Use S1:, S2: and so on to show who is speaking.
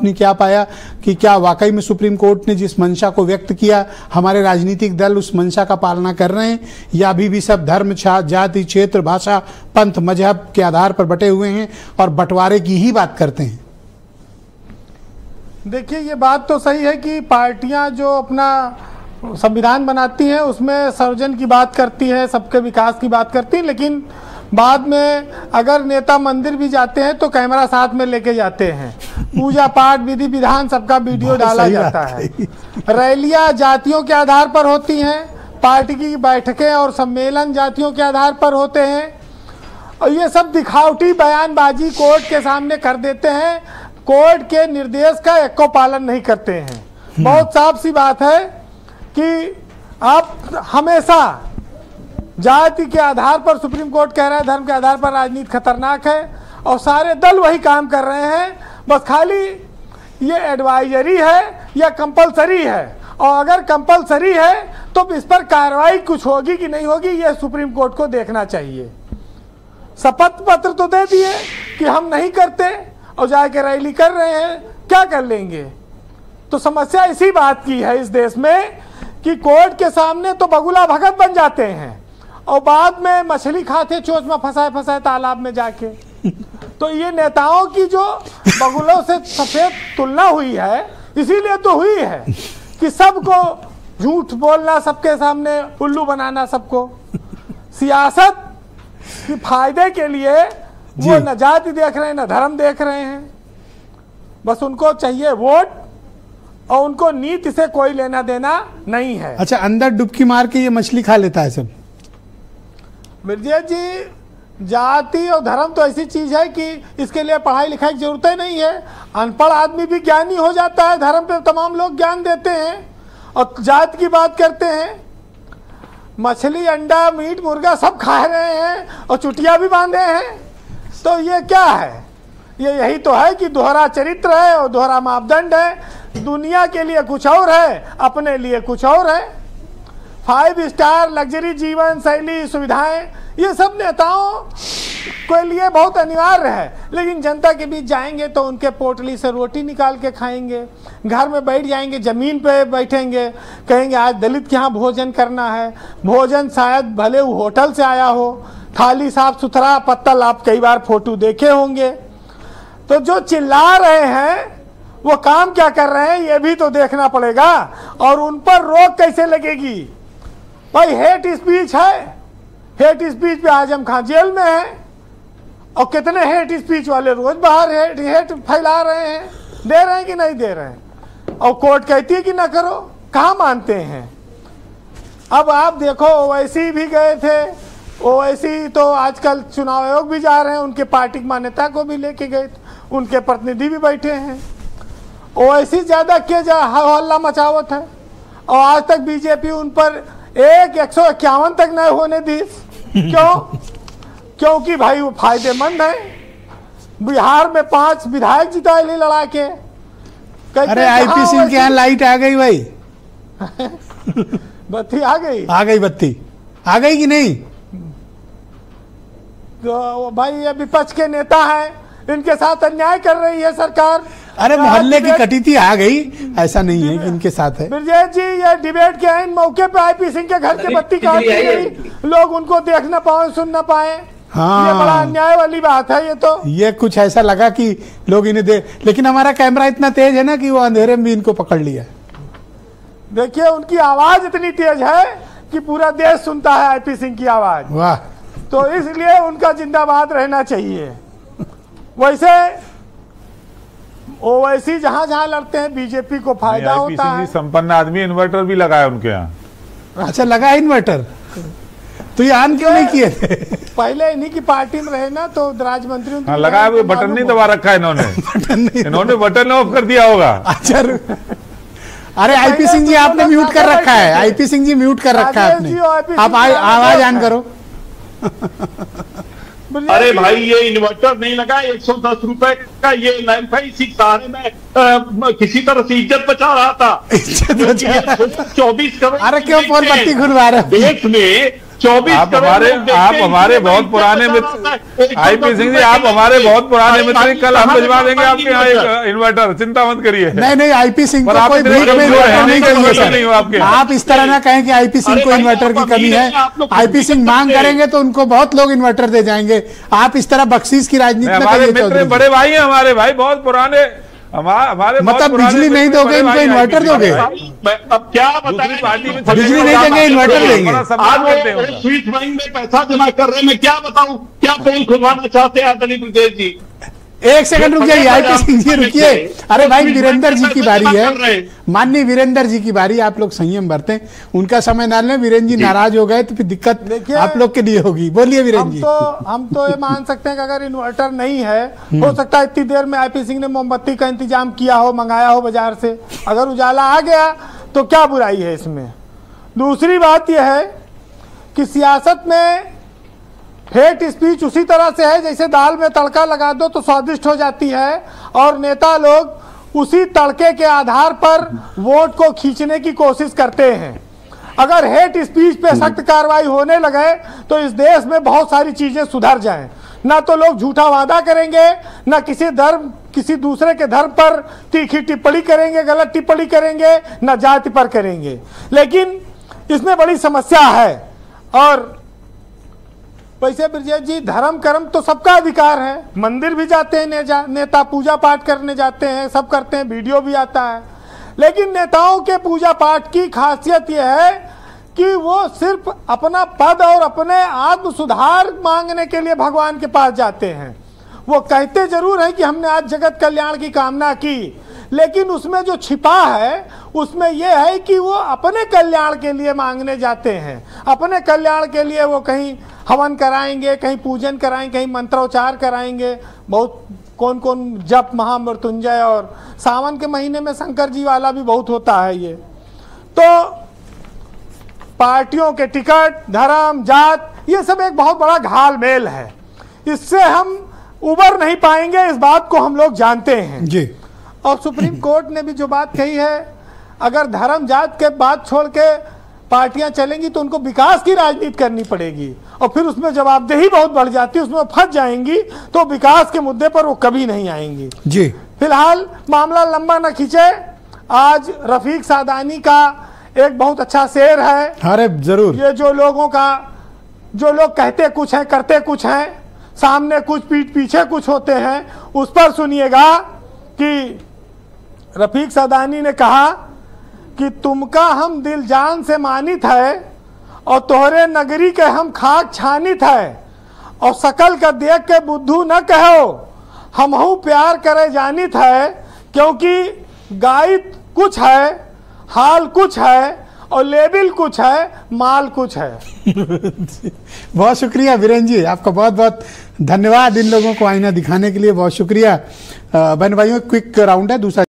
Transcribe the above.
S1: आपने क्या पाया कि क्या वाकई में सुप्रीम कोर्ट ने जिस मंशा को व्यक्त किया हमारे राजनीतिक दल उस मंशा का पालना कर रहे हैं, या अभी भी सब धर्म, जाति, क्षेत्र, भाषा, पंथ, मजहब के आधार पर बटे हुए हैं और बंटवारे की ही बात करते हैं?
S2: देखिए, ये बात तो सही है कि पार्टियां जो अपना संविधान बनाती हैं उसमें सर्वजन की बात करती है, सबके विकास की बात करती है, लेकिन बाद में अगर नेता मंदिर भी जाते हैं तो कैमरा साथ में लेके जाते हैं। पूजा पाठ, विधि विधान सबका वीडियो डाला जाता है। रैलियां जातियों के आधार पर होती हैं, पार्टी की बैठकें और सम्मेलन जातियों के आधार पर होते हैं, और ये सब दिखावटी बयानबाजी कोर्ट के सामने कर देते हैं। कोर्ट के निर्देश का एक को पालन नहीं करते हैं। बहुत साफ सी बात है कि आप हमेशा जाति के आधार पर, सुप्रीम कोर्ट कह रहा है धर्म के आधार पर राजनीति खतरनाक है, और सारे दल वही काम कर रहे हैं। बस खाली ये एडवाइजरी है या कंपलसरी है, और अगर कंपलसरी है तो इस पर कार्रवाई कुछ होगी कि नहीं होगी, ये सुप्रीम कोर्ट को देखना चाहिए। शपथ पत्र तो दे दिए कि हम नहीं करते, और जाके रैली कर रहे हैं, क्या कर लेंगे? तो समस्या इसी बात की है इस देश में कि कोर्ट के सामने तो बगुला भगत बन जाते हैं और बाद में मछली खाते चोंच में फंसाए तालाब में जाके। तो ये नेताओं की जो बगुलों से सफेद तुलना हुई है, इसीलिए तो हुई है कि सबको झूठ बोलना, सबके सामने उल्लू बनाना, सबको सियासत के फायदे के लिए वो न जाति देख रहे हैं न धर्म देख रहे हैं। बस उनको चाहिए वोट, और उनको नीति से कोई लेना देना नहीं है।
S1: अच्छा, अंदर डुबकी मार के ये मछली खा लेता है सब?
S2: मिर्जा जी, जाति और धर्म तो ऐसी चीज है कि इसके लिए पढ़ाई लिखाई की जरूरत ही नहीं है। अनपढ़ आदमी भी ज्ञानी हो जाता है, धर्म पे तमाम लोग ज्ञान देते हैं और जाति की बात करते हैं। मछली, अंडा, मीट, मुर्गा सब खा रहे हैं और चुटिया भी बांधे हैं। तो ये क्या है? ये यही तो है कि दोहरा चरित्र है और दोहरा मापदंड है। दुनिया के लिए कुछ और है, अपने लिए कुछ और है। 5 स्टार लग्जरी जीवन शैली, सुविधाएं, ये सब नेताओं के लिए बहुत अनिवार्य है, लेकिन जनता के बीच जाएंगे तो उनके पोटली से रोटी निकाल के खाएंगे। घर में बैठ जाएंगे, जमीन पे बैठेंगे, कहेंगे आज दलित के यहाँ भोजन करना है। भोजन शायद भले वो होटल से आया हो, थाली साफ सुथरा, पत्तल आप कई बार फोटो देखे होंगे। तो जो चिल्ला रहे हैं वो काम क्या कर रहे हैं, ये भी तो देखना पड़ेगा। और उन पर रोक कैसे लगेगी? भाई हेट स्पीच है, हेट स्पीच पे आजम खान जेल में है, और कितने हेट स्पीच वाले रोज बाहर हेट फैला रहे हैं। दे रहे हैं कि नहीं दे रहे हैं? और कोर्ट कहती है कि ना करो, कहाँ मानते हैं? अब आप देखो, ओवैसी भी गए थे, ओवैसी तो आजकल चुनाव आयोग भी जा रहे हैं, उनके पार्टी की मान्यता को भी लेके गए, उनके प्रतिनिधि भी बैठे हैं। ओवैसी ज्यादा के हल्ला मचावत है, और आज तक बीजेपी उन पर 151 तक नहीं होने दी। क्यों? क्योंकि भाई वो फायदेमंद है। बिहार में 5 विधायक जिताए ले लड़ा के।
S1: अरे आईपी सिंह के यहाँ लाइट आ गई भाई।
S2: बत्ती आ गई,
S1: आ गई बत्ती, आ गई कि नहीं?
S2: तो भाई ये विपक्ष के नेता हैं, इनके साथ अन्याय कर रही है सरकार।
S1: अरे मोहल्ले की कटीती आ गई, ऐसा नहीं है कि इनके साथ है।
S2: ब्रजेश जी, ये डिबेट के इन मौके पे आईपी सिंह के घर की बत्ती काट दी गई, लोग उनको देख ना पाए, सुन ना पाए।
S1: हाँ,
S2: ये बड़ा अन्याय वाली बात है। ये तो
S1: ये कुछ ऐसा लगा कि लोग इन्हें दे, लेकिन हमारा कैमरा इतना तेज है ना कि वो अंधेरे में भी इनको पकड़ लिया।
S2: देखिए, उनकी आवाज इतनी तेज है कि पूरा देश सुनता है आईपी सिंह की आवाज।
S1: वाह!
S2: तो इसलिए उनका जिंदाबाद रहना चाहिए। वैसे ओवैसी जहां जहां लड़ते हैं बीजेपी को फायदा होता है।
S3: संपन्न आदमी, इन्वर्टर भी लगाया उनके यहाँ।
S1: अच्छा, लगा इन्वर्टर? तो ये ऑन क्यों नहीं किए थे?
S2: पहले इन्हीं की पार्टी में रहे ना, तो राज मंत्री
S3: लगाया, बटन नहीं दबा रखा है इन्होंने बटन ऑफ कर दिया होगा।
S1: अच्छा, अरे आईपी सिंह जी आपने म्यूट कर रखा है, आईपी सिंह जी म्यूट कर रखा है आपने। आप आवाज ऑन करो।
S4: अरे भाई, ये इन्वर्टर नहीं लगा, 110 रुपए का ये 956 सहारे में किसी तरह से इज्जत बचा रहा था। 24 करोड़।
S1: अरे क्यों फोन बत्ती खुलवा रहे?
S4: देश में 24
S3: आप हमारे बहुत पुराने मित्र आईपी सिंह जी, आप हमारे बहुत पुराने मित्र, कल हम भिजवा देंगे आपके यहाँ एक इन्वर्टर, चिंता मत करिए।
S1: नहीं आईपी सिंह को कोई भीख में इन्वर्टर नहीं चाहिए सर। आप इस तरह ना कहें कि आईपी सिंह को इन्वर्टर की कमी है। आईपी सिंह मांग करेंगे तो उनको बहुत लोग इन्वर्टर दे जाएंगे। आप इस तरह बख्शीश की राजनीति में
S3: हमारे मित्र बड़े भाई हैं, हमारे भाई बहुत पुराने, हमारे
S1: मतलब बिजली नहीं दोगे इनको इन्वर्टर दोगे?
S4: अब क्या बताएं,
S3: पार्टी में
S1: बिजली नहीं देंगे इन्वर्टर देंगे।
S4: आज स्वीट बैंक में पैसा जमा कर रहे हैं, मैं क्या बताऊं, क्या पोल खुलवाना चाहते हैं आदरणीय ब्रजेश जी?
S1: एक सेकंड रुक जाइए आईपी सिंह जी, रुकिए। अरे भाई वीरेंद्र जी की बारी है, माननीय वीरेंद्र जी की बारी। आप लोग संयम बरतें, उनका समय ना लें। वीरेंद्र जी नाराज हो गए तो फिर दिक्कत आप लोग के लिए होगी। बोलिए वीरेंद्र जी।
S2: हम तो ये मान सकते हैं कि अगर इन्वर्टर नहीं है, हो सकता है इतनी देर में आईपी सिंह ने मोमबत्ती का इंतजाम किया हो, मंगाया हो बाजार से। अगर उजाला आ गया तो क्या बुराई है इसमें। दूसरी बात यह है कि सियासत में हेट स्पीच उसी तरह से है जैसे दाल में तड़का लगा दो तो स्वादिष्ट हो जाती है, और नेता लोग उसी तड़के के आधार पर वोट को खींचने की कोशिश करते हैं। अगर हेट स्पीच पे सख्त कार्रवाई होने लगे तो इस देश में बहुत सारी चीजें सुधर जाएं। ना तो लोग झूठा वादा करेंगे, ना किसी दूसरे के धर्म पर तीखी टिप्पणी करेंगे, गलत टिप्पणी करेंगे, ना जाति पर करेंगे। लेकिन इसमें बड़ी समस्या है। और वैसे ब्रजेश जी, धर्म कर्म तो सबका अधिकार है। मंदिर भी जाते हैं नेता, पूजा पाठ करने जाते हैं, सब करते हैं, वीडियो भी आता है। लेकिन नेताओं के पूजा पाठ की खासियत यह है कि वो सिर्फ अपना पद और अपने आत्म सुधार मांगने के लिए भगवान के पास जाते हैं। वो कहते जरूर हैं कि हमने आज जगत कल्याण की कामना की, लेकिन उसमें जो छिपा है उसमें यह है कि वो अपने कल्याण के लिए मांगने जाते हैं। अपने कल्याण के लिए वो कहीं हवन कराएंगे, कहीं पूजन कराएंगे, कहीं मंत्रोच्चार कराएंगे। बहुत कौन कौन जप महामृत्युंजय, और सावन के महीने में शंकर जी वाला भी बहुत होता है। ये तो पार्टियों के टिकट, धर्म, जात, ये सब एक बहुत बड़ा घालमेल है। इससे हम उबर नहीं पाएंगे, इस बात को हम लोग जानते हैं
S1: जी।
S2: और सुप्रीम कोर्ट ने भी जो बात कही है, अगर धर्म जात के बात छोड़ के पार्टियां चलेंगी तो उनको विकास की राजनीति करनी पड़ेगी, और फिर उसमें जवाबदेही बहुत बढ़ जाती है, उसमें फंस जाएंगी तो विकास के मुद्दे पर वो कभी नहीं आएंगी
S1: जी।
S2: फिलहाल मामला लंबा न खींचे, आज रफीक सादानी का एक बहुत अच्छा शेर है।
S1: अरे जरूर।
S2: ये जो लोग कहते कुछ है करते कुछ है, सामने कुछ पीठ पीछे कुछ होते हैं, उस पर सुनिएगा कि रफीक सादानी ने कहा कि तुमका हम दिल जान से मानित है, और तोहरे नगरी के हम खाक छानित है, और सकल का देख के बुद्धू न कहो, हमहू प्यार करे जानित है, क्योंकि गायत कुछ है, हाल कुछ है, और लेबिल कुछ है, माल कुछ है।
S1: बहुत शुक्रिया वीरेंद्र जी, आपका बहुत बहुत धन्यवाद इन लोगों को आईना दिखाने के लिए। बहुत शुक्रिया। बहन भाइयों, क्विक राउंड है दूसरा।